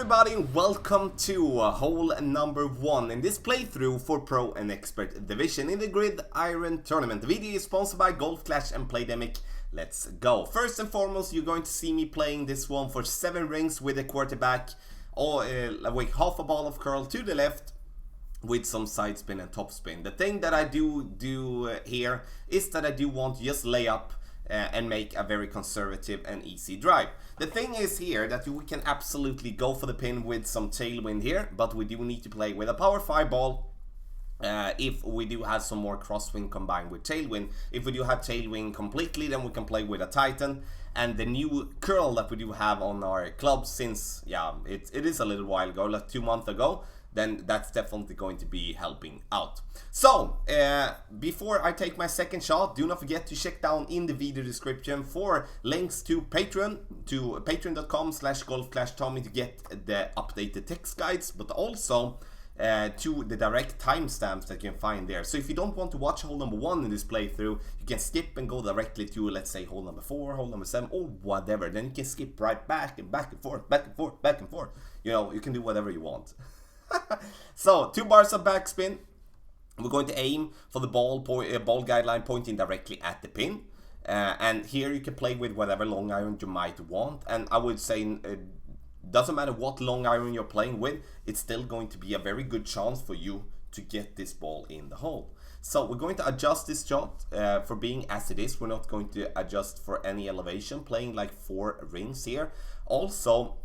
everybody and welcome to hole number 1 in this playthrough for Pro and Expert Division in the Gridiron Tournament. The video is sponsored by Golf Clash and Playdemic. Let's go. First and foremost, you're going to see me playing this one for 7 rings with a quarterback, or with half a ball of curl to the left with some side spin and top spin. The thing that I do here is that I do want to just lay up and make a very conservative and easy drive. The thing is here that we can absolutely go for the pin with some tailwind here, but we do need to play with a power 5 ball if we do have some more crosswind combined with tailwind. If we do have tailwind completely, then we can play with a Titan. And the new curl that we do have on our club since, it is a little while ago, like 2 months ago, then that's definitely going to be helping out. So, before I take my second shot, do not forget to check down in the video description for links to Patreon, to patreon.com/golfclashtommy to get the updated text guides, but also to the direct timestamps that you can find there. So if you don't want to watch hole number 1 in this playthrough, you can skip and go directly to, let's say, hole number 4, hole number 7, or whatever. Then you can skip right back and forth, back and forth, back and forth. You know, you can do whatever you want. So, 2 bars of backspin. We're going to aim for the ball guideline pointing directly at the pin. And here you can play with whatever long iron you might want. And I would say, doesn't matter what long iron you're playing with, it's still going to be a very good chance for you to get this ball in the hole. So we're going to adjust this shot for being as it is. We're not going to adjust for any elevation, playing like 4 rings here. Also,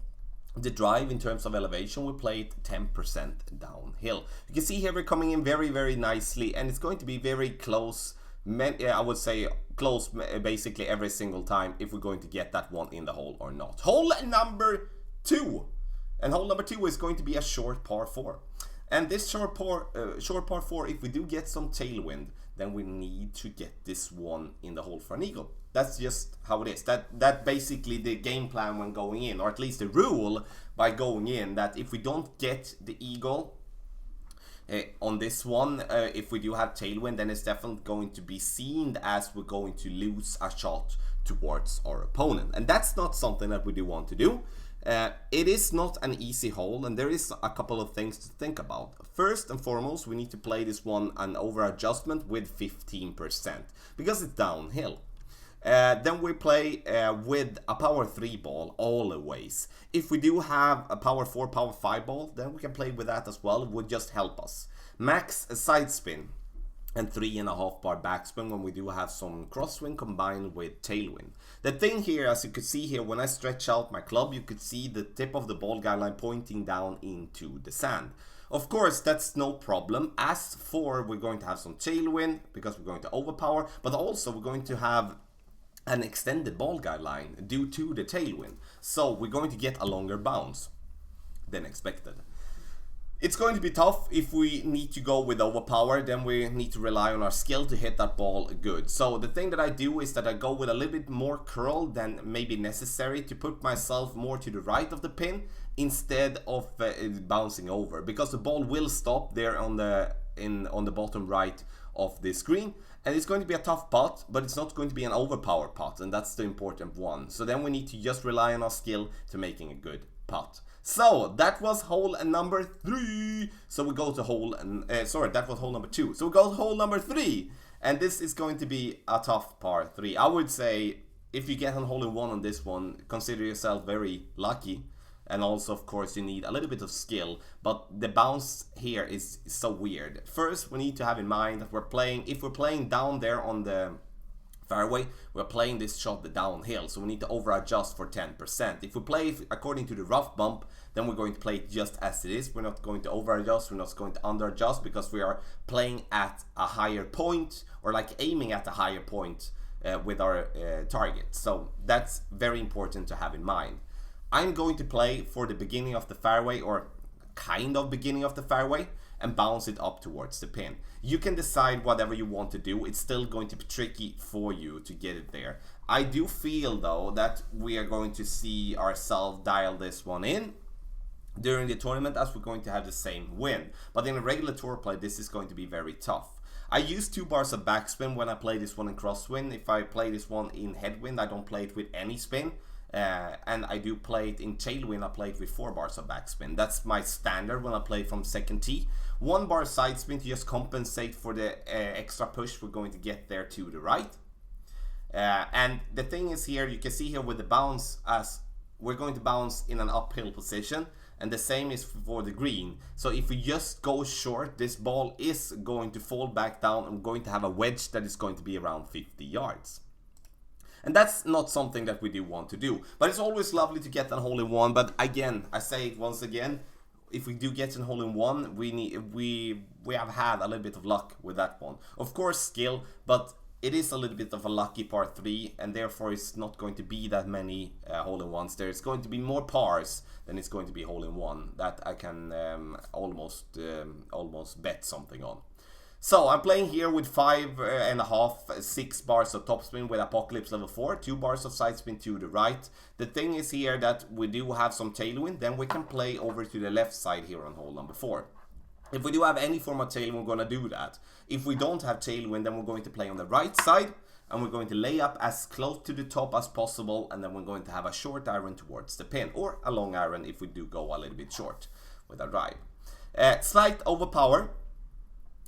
the drive in terms of elevation, we play it 10% downhill. You can see here we're coming in very, very nicely, and it's going to be very close. I would say close basically every single time if we're going to get that one in the hole or not. Hole number 2. And hole number 2 is going to be a short par 4. And this short par 4, if we do get some tailwind, then we need to get this one in the hole for an eagle. That's just how it is. That basically the game plan when going in, or at least the rule by going in, that if we don't get the eagle on this one, if we do have tailwind, then it's definitely going to be seen as we're going to lose a shot towards our opponent. And that's not something that we do want to do. It is not an easy hole, and there is a couple of things to think about. First and foremost, we need to play this one an over adjustment with 15% because it's downhill. Then we play with a power 3 ball always. If we do have a power 4, power 5 ball, then we can play with that as well. It would just help us. Max side spin and 3.5 bar backspin when we do have some crosswind combined with tailwind. The thing here, as you could see here, when I stretch out my club, you could see the tip of the ball guideline pointing down into the sand. Of course, that's no problem. As for, we're going to have some tailwind because we're going to overpower, but also we're going to have an extended ball guideline due to the tailwind. So we're going to get a longer bounce than expected. It's going to be tough if we need to go with overpower, then we need to rely on our skill to hit that ball good. So the thing that I do is that I go with a little bit more curl than maybe necessary to put myself more to the right of the pin instead of bouncing over, because the ball will stop there on the bottom right of the screen. And it's going to be a tough putt, but it's not going to be an overpower putt, and that's the important one. So then we need to just rely on our skill to making a good putt. So that was hole number 3. So we go to hole, that was hole number 2. So we go to hole number 3, and this is going to be a tough par 3. I would say if you get on hole in 1 on this one, consider yourself very lucky. And also, of course, you need a little bit of skill, but the bounce here is so weird. First, we need to have in mind that if we're playing down there on the fairway, we're playing this shot downhill, so we need to over adjust for 10%. If we play according to the rough bump, then we're going to play it just as it is. We're not going to over adjust, we're not going to under adjust, because we are playing at a higher point, or like aiming at a higher point with our target. So that's very important to have in mind. I'm going to play for the beginning of the fairway, or kind of beginning of the fairway, and bounce it up towards the pin. You can decide whatever you want to do. It's still going to be tricky for you to get it there. I do feel though that we are going to see ourselves dial this one in during the tournament, as we're going to have the same win. But in a regular tour play, this is going to be very tough. I use 2 bars of backspin when I play this one in crosswind. If I play this one in headwind, I don't play it with any spin. and I do play it in tailwind. I play it with 4 bars of backspin. That's my standard when I play from second tee. 1 bar side spin to just compensate for the extra push we're going to get there to the right. And the thing is here, you can see here with the bounce, as we're going to bounce in an uphill position, and the same is for the green. So if we just go short, this ball is going to fall back down and going to have a wedge that is going to be around 50 yards. And that's not something that we do want to do. But it's always lovely to get a hole-in-one. But again, I say it once again, if we do get a hole-in-one, we have had a little bit of luck with that one. Of course, skill, but it is a little bit of a lucky par 3, and therefore it's not going to be that many hole-in-ones. There's going to be more pars than it's going to be hole-in-one. That I can almost bet something on. So I'm playing here with 5.5, 6 bars of topspin with Apocalypse level 4, 2 bars of side spin to the right. The thing is here that we do have some tailwind, then we can play over to the left side here on hole number 4. If we do have any form of tailwind, we're going to do that. If we don't have tailwind, then we're going to play on the right side, and we're going to lay up as close to the top as possible, and then we're going to have a short iron towards the pin, or a long iron if we do go a little bit short with our drive. Slight overpower.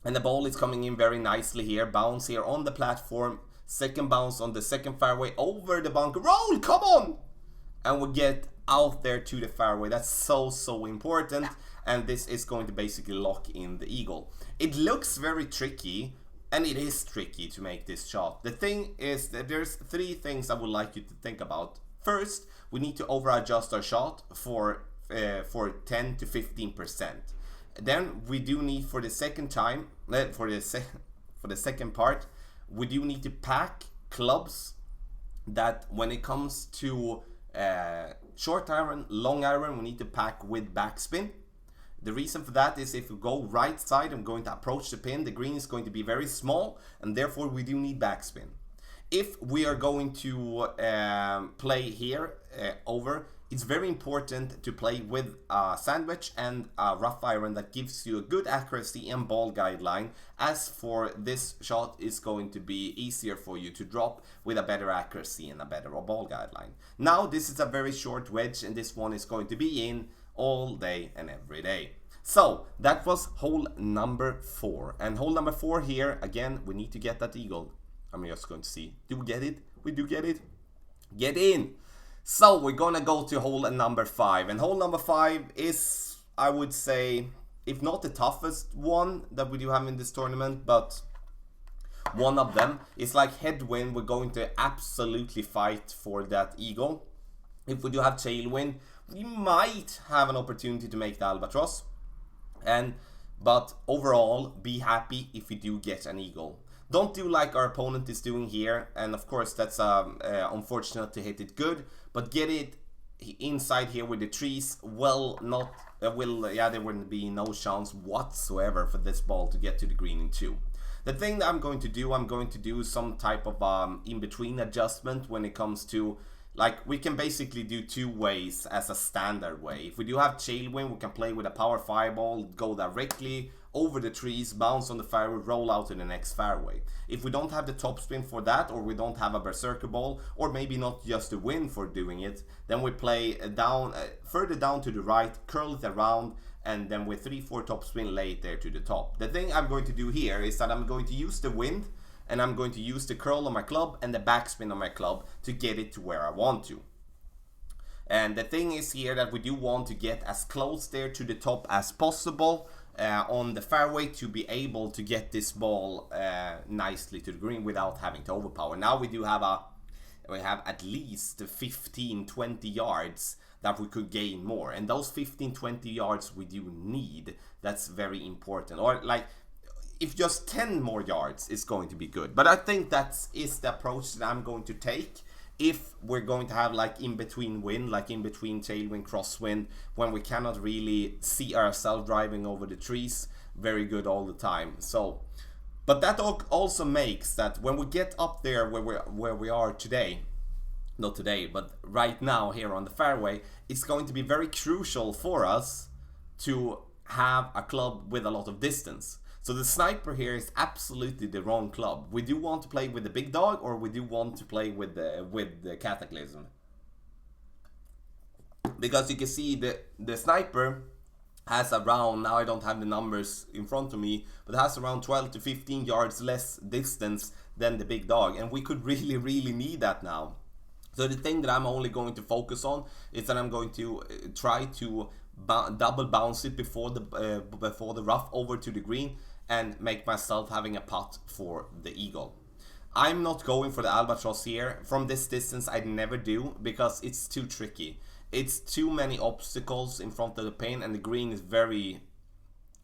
And the ball is coming in very nicely here. Bounce here on the platform. Second bounce on the second fairway over the bunker. Roll! Come on! And we get out there to the fairway. That's so important. And this is going to basically lock in the eagle. It looks very tricky. And it is tricky to make this shot. The thing is that there's 3 things I would like you to think about. First, we need to over adjust our shot for 10 to 15%. Then we do need for the second time, for the second part, we do need to pack clubs that when it comes to short iron, long iron, we need to pack with backspin. The reason for that is if we go right side, I'm going to approach the pin, the green is going to be very small, and therefore we do need backspin. If we are going to play here over, it's very important to play with a sandwich and a rough iron that gives you a good accuracy and ball guideline. As for this shot, is going to be easier for you to drop with a better accuracy and a better ball guideline. Now this is a very short wedge, and this one is going to be in all day and every day. So that was hole number 4. And hole number 4 here, again, we need to get that eagle. I'm just going to see. Do we get it? We do get it. Get in! So we're gonna go to hole number 5, and hole number 5 is, I would say, if not the toughest one that we do have in this tournament, but one of them. It's like headwind, we're going to absolutely fight for that eagle. If we do have tailwind, we might have an opportunity to make the albatross, but overall, be happy if we do get an eagle. Don't do like our opponent is doing here, and of course that's unfortunate to hit it good, but get it inside here with the trees. Well, there wouldn't be no chance whatsoever for this ball to get to the green in 2. The thing that I'm going to do some type of in-between adjustment when it comes to, like, we can basically do 2 ways as a standard way. If we do have tailwind, we can play with a power fireball, go directly over the trees, bounce on the fairway, roll out to the next fairway. If we don't have the topspin for that, or we don't have a berserker ball, or maybe not just a wind for doing it, then we play down further down to the right, curl it around, and then with 3-4 topspin, lay it there to the top. The thing I'm going to do here is that I'm going to use the wind, and I'm going to use the curl on my club and the backspin on my club to get it to where I want to. And the thing is here that we do want to get as close there to the top as possible on the fairway to be able to get this ball nicely to the green without having to overpower. Now we have at least 15-20 yards that we could gain more, and those 15-20 yards we do need. That's very important. Or like, if just 10 more yards is going to be good. But I think that is the approach that I'm going to take if we're going to have like in-between wind, like in-between tailwind, crosswind, when we cannot really see ourselves driving over the trees very good all the time. So, but that also makes that when we get up there where we are today, not today, but right now here on the fairway, it's going to be very crucial for us to have a club with a lot of distance. So the sniper here is absolutely the wrong club. We do want to play with the big dog, or we do want to play with the cataclysm. because you can see the sniper has around, now I don't have the numbers in front of me, but has around 12 to 15 yards less distance than the big dog, and we could really need that now. So the thing that I'm only going to focus on is that I'm going to try to double bounce it before the rough over to the green and make myself having a putt for the eagle. I'm not going for the albatross here. From this distance I'd never do, because it's too tricky. It's too many obstacles in front of the pin, and the green is very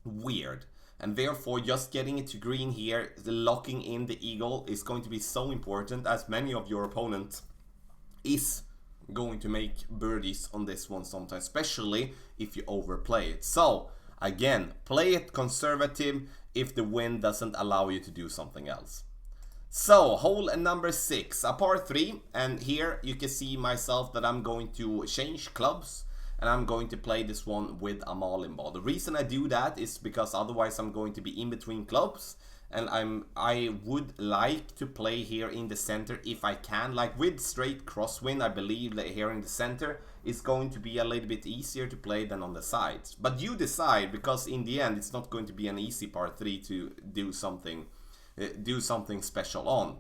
weird. And therefore just getting it to green here, locking in the eagle, is going to be so important, as many of your opponents is going to make birdies on this one sometimes, especially if you overplay it. So again, play it conservative if the wind doesn't allow you to do something else. So, hole number 6, a par 3, and here you can see myself that I'm going to change clubs, and I'm going to play this one with a marlin ball. The reason I do that is because otherwise I'm going to be in between clubs, and I would like to play here in the center if I can. Like with straight crosswind, I believe that here in the center is going to be a little bit easier to play than on the sides. But you decide, because in the end it's not going to be an easy par 3 to do something special on.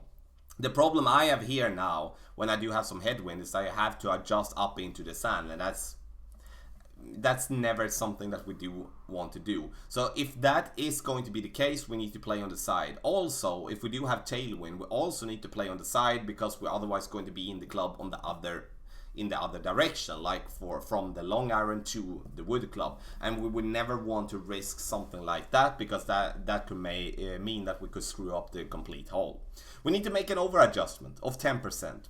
The problem I have here now, when I do have some headwind, is I have to adjust up into the sand, and that's never something that we do want to do. So if that is going to be the case, we need to play on the side. Also, if we do have tailwind, we also need to play on the side, because we're otherwise going to be in the club on the other direction, like from the long iron to the wood club, and we would never want to risk something like that, because that could mean that we could screw up the complete hole. We need to make an over adjustment of 10%,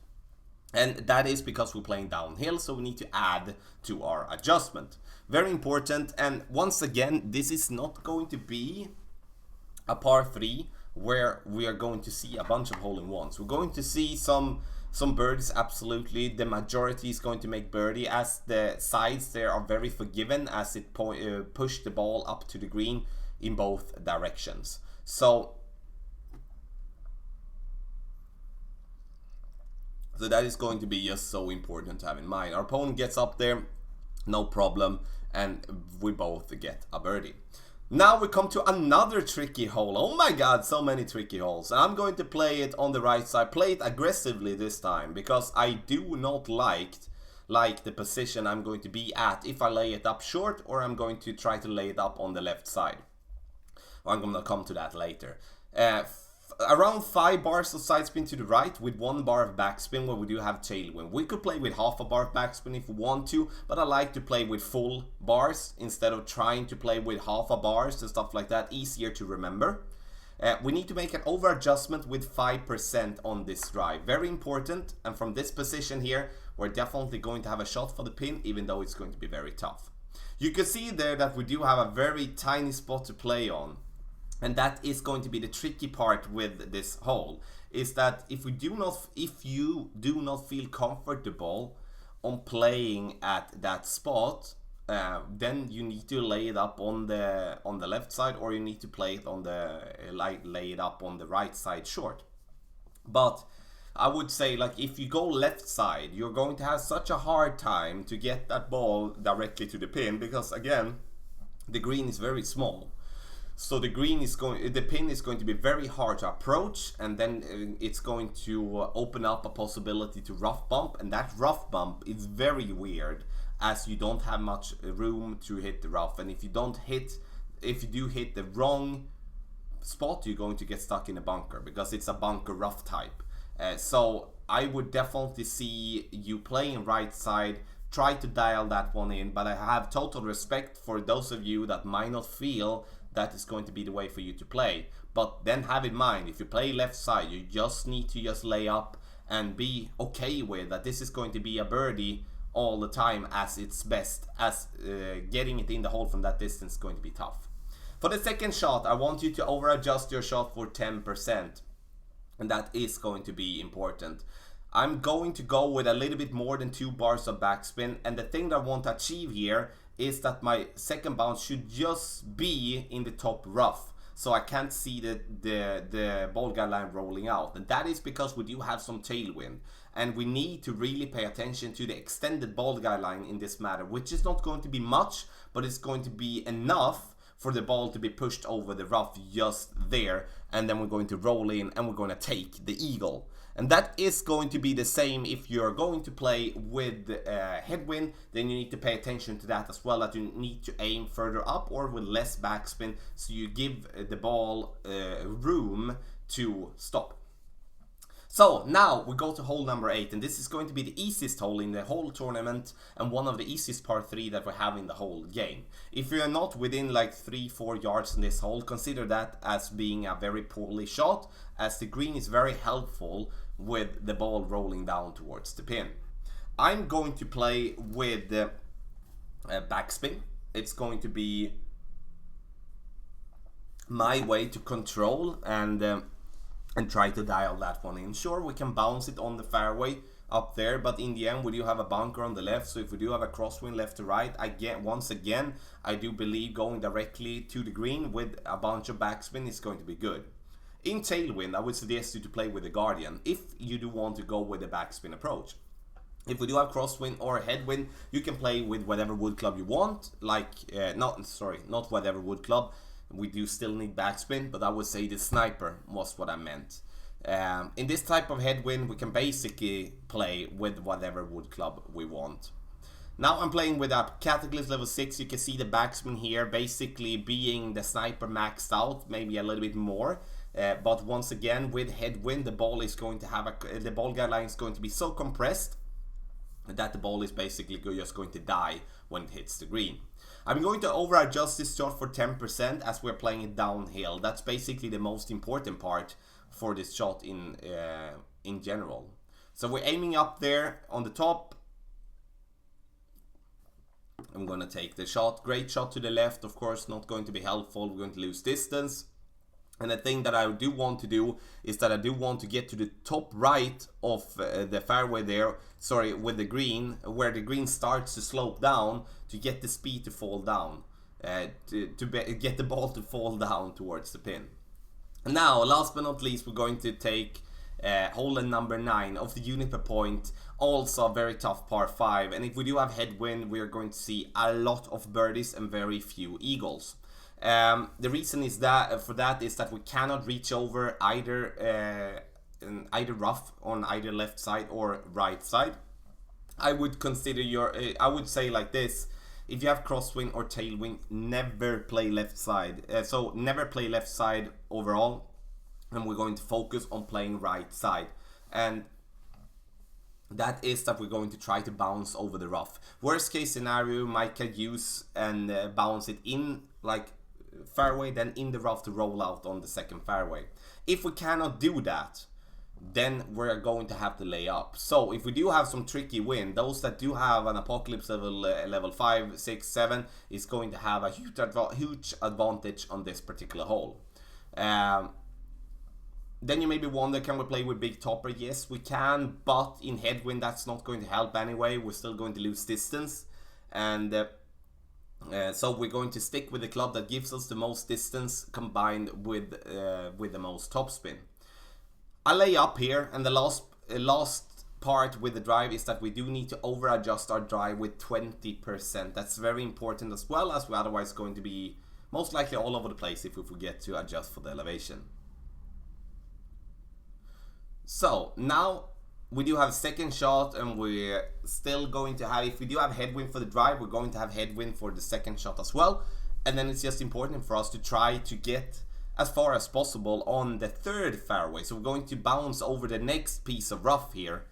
and that is because we're playing downhill, so we need to add to our adjustment. Very important. And once again, this is not going to be a par 3 where we are going to see a bunch of hole-in-ones. We're going to see some birdies, absolutely. The majority is going to make birdie, as the sides there are very forgiving, as it push the ball up to the green in both directions. So that is going to be just so important to have in mind. Our opponent gets up there, no problem, and we both get a birdie. Now we come to another tricky hole. Oh my god, so many tricky holes. And I'm going to play it on the right side. Play it aggressively this time, because I do not like the position I'm going to be at if I lay it up short, or I'm going to try to lay it up on the left side. Well, I'm going to come to that later. Around 5 bars of side spin to the right with 1 bar of backspin where we do have tailwind. We could play with half a bar of backspin if we want to, but I like to play with full bars instead of trying to play with half a bars and stuff like that. Easier to remember. We need to make an over adjustment with 5% on this drive. Very important. And from this position here, we're definitely going to have a shot for the pin, even though it's going to be very tough. You can see there that we do have a very tiny spot to play on. And that is going to be the tricky part with this hole, is that if you do not feel comfortable on playing at that spot, then you need to lay it up on the left side, or you need to play it on lay it up on the right side short. But I would say, like, if you go left side, you're going to have such a hard time to get that ball directly to the pin, because again, the green is very small. So the pin is going to be very hard to approach, and then it's going to open up a possibility to rough bump, and that rough bump is very weird, as you don't have much room to hit the rough, and if you do hit the wrong spot, you're going to get stuck in a bunker, because it's a bunker rough type. So I would definitely see you playing right side, try to dial that one in, but I have total respect for those of you that might not feel that is going to be the way for you to play. But then have in mind, if you play left side, you just need to lay up and be okay with that this is going to be a birdie all the time, as it's best, as getting it in the hole from that distance is going to be tough. For the second shot, I want you to over adjust your shot for 10%, and that is going to be important. I'm going to go with a little bit more than 2 bars of backspin, and the thing that I want to achieve here is that my second bounce should just be in the top rough. so I can't see the ball guide line rolling out. And that is because we do have some tailwind, and we need to really pay attention to the extended ball guide line in this matter, which is not going to be much, but it's going to be enough for the ball to be pushed over the rough just there, and then we're going to roll in and we're going to take the eagle. And that is going to be the same if you're going to play with headwind. Then you need to pay attention to that as well, that you need to aim further up or with less backspin, so you give the ball room to stop. So now we go to hole number 8, and this is going to be the easiest hole in the whole tournament and one of the easiest par 3 that we have in the whole game. If you're not within like 3-4 yards in this hole, consider that as being a very poorly shot, as the green is very helpful with the ball rolling down towards the pin. I'm going to play with backspin. It's going to be my way to control and try to dial that one in. Sure, we can bounce it on the fairway up there, but in the end we do have a bunker on the left, so if we do have a crosswind left to right, once again I do believe going directly to the green with a bunch of backspin is going to be good. In tailwind, I would suggest you to play with the Guardian if you do want to go with the backspin approach. If we do have crosswind or headwind, you can play with whatever wood club you want, like, not whatever wood club. We do still need backspin, but I would say the sniper was what I meant. In this type of headwind, we can basically play with whatever wood club we want. Now I'm playing with a Cataclysm level 6. You can see the backspin here basically being the sniper maxed out, maybe a little bit more. But once again, with headwind, the ball is going to have the ball guide line is going to be so compressed that the ball is basically just going to die when it hits the green. I'm going to over adjust this shot for 10% as we're playing it downhill. That's basically the most important part for this shot in general. So we're aiming up there on the top. I'm going to take the shot. Great shot to the left, of course, not going to be helpful. We're going to lose distance. And the thing that I do want to do is that I do want to get to the top right of the fairway there, sorry, with the green, where the green starts to slope down, to get the speed to fall down, get the ball to fall down towards the pin. Now, last but not least, we're going to take hole number 9 of the Juniper Point, also a very tough par 5. And if we do have headwind, we are going to see a lot of birdies and very few eagles. The reason is that is that we cannot reach over either rough on either left side or right side. I would consider I would say like this: if you have crosswind or tailwind, never play left side. So never play left side overall, and we're going to focus on playing right side. And that is that we're going to try to bounce over the rough. Worst case scenario, might get use and bounce it in like fairway, then in the rough to roll out on the second fairway. If we cannot do that, then we're going to have to lay up. So if we do have some tricky wind, those that do have an Apocalypse level 5, 6, 7 is going to have a huge advantage on this particular hole. Then you maybe wonder, can we play with big topper? Yes, we can, but in headwind that's not going to help anyway. We're still going to lose distance, and so we're going to stick with the club that gives us the most distance combined with the most topspin. I lay up here, and the last part with the drive is that we do need to over adjust our drive with 20%. That's very important, as well, as we're otherwise going to be most likely all over the place if we forget to adjust for the elevation. So now we do have a second shot, and we're still going to have, if we do have headwind for the drive, we're going to have headwind for the second shot as well. And then it's just important for us to try to get as far as possible on the third fairway. So we're going to bounce over the next piece of rough here.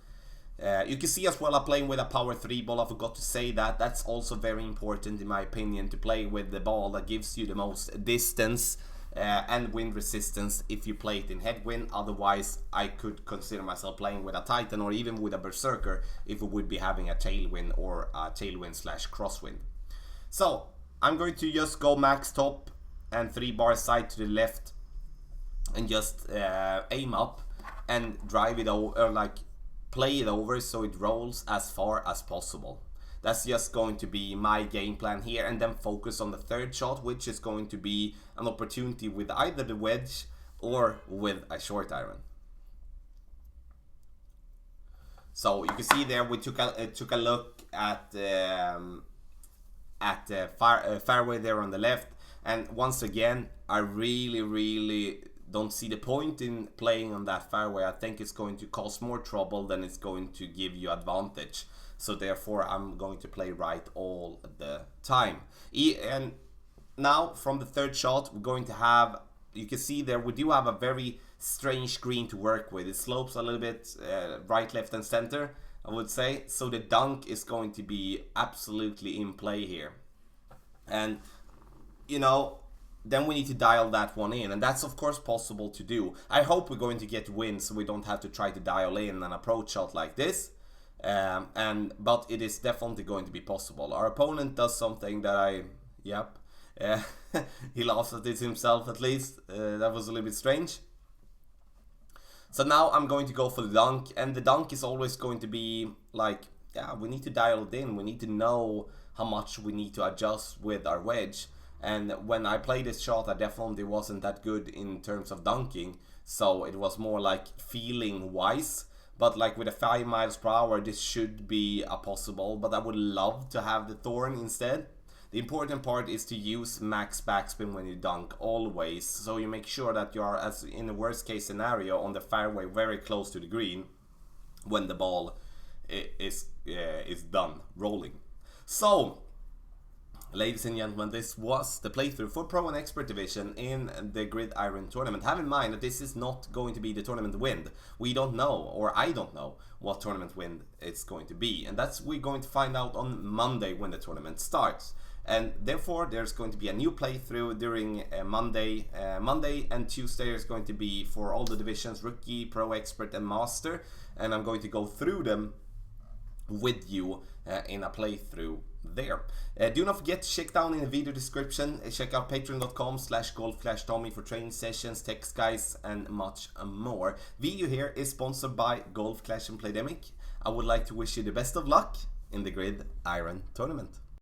You can see as well I'm playing with a power 3 ball. I forgot to say that. That's also very important in my opinion, to play with the ball that gives you the most distance and wind resistance if you play it in headwind. Otherwise, I could consider myself playing with a Titan or even with a Berserker if we would be having a tailwind or a tailwind / crosswind. So I'm going to just go max top and 3 bar side to the left and just aim up and drive it over, or like play it over so it rolls as far as possible. That's just going to be my game plan here, and then focus on the third shot, which is going to be an opportunity with either the wedge or with a short iron. So you can see there we took a look at the fairway there on the left, and once again I really don't see the point in playing on that fairway. I think it's going to cause more trouble than it's going to give you advantage. So therefore I'm going to play right all the time. And now from the third shot we're going to have, you can see there we do have a very strange green to work with. It slopes a little bit right, left and center, I would say. So the dunk is going to be absolutely in play here. And you know, then we need to dial that one in, and that's of course possible to do. I hope we're going to get wins so we don't have to try to dial in an approach shot like this. But it is definitely going to be possible. Our opponent does something that he laughs at it himself at least. That was a little bit strange. So now I'm going to go for the dunk, and the dunk is always going to be like, yeah, we need to dial it in. We need to know how much we need to adjust with our wedge. And when I played this shot, I definitely wasn't that good in terms of dunking, so it was more like feeling wise. But like with a 5 miles per hour, this should be a possible, but I would love to have the thorn instead. The important part is to use max backspin when you dunk always, so you make sure that you are, as in the worst case scenario, on the fairway very close to the green when the ball is done rolling. So ladies and gentlemen, this was the playthrough for Pro and Expert Division in the Gridiron Tournament. Have in mind that this is not going to be the tournament win. We don't know, or I don't know, what tournament win it's going to be. And we're going to find out on Monday when the tournament starts. And therefore, there's going to be a new playthrough during Monday. Monday and Tuesday is going to be for all the divisions, Rookie, Pro, Expert and Master. And I'm going to go through them with you in a playthrough there. Do not forget to check down in the video description. Check out patreon.com/golf-tommy for training sessions, text guides and much more. Video here is sponsored by Golf Clash and Playdemic. I would like to wish you the best of luck in the Gridiron Tournament.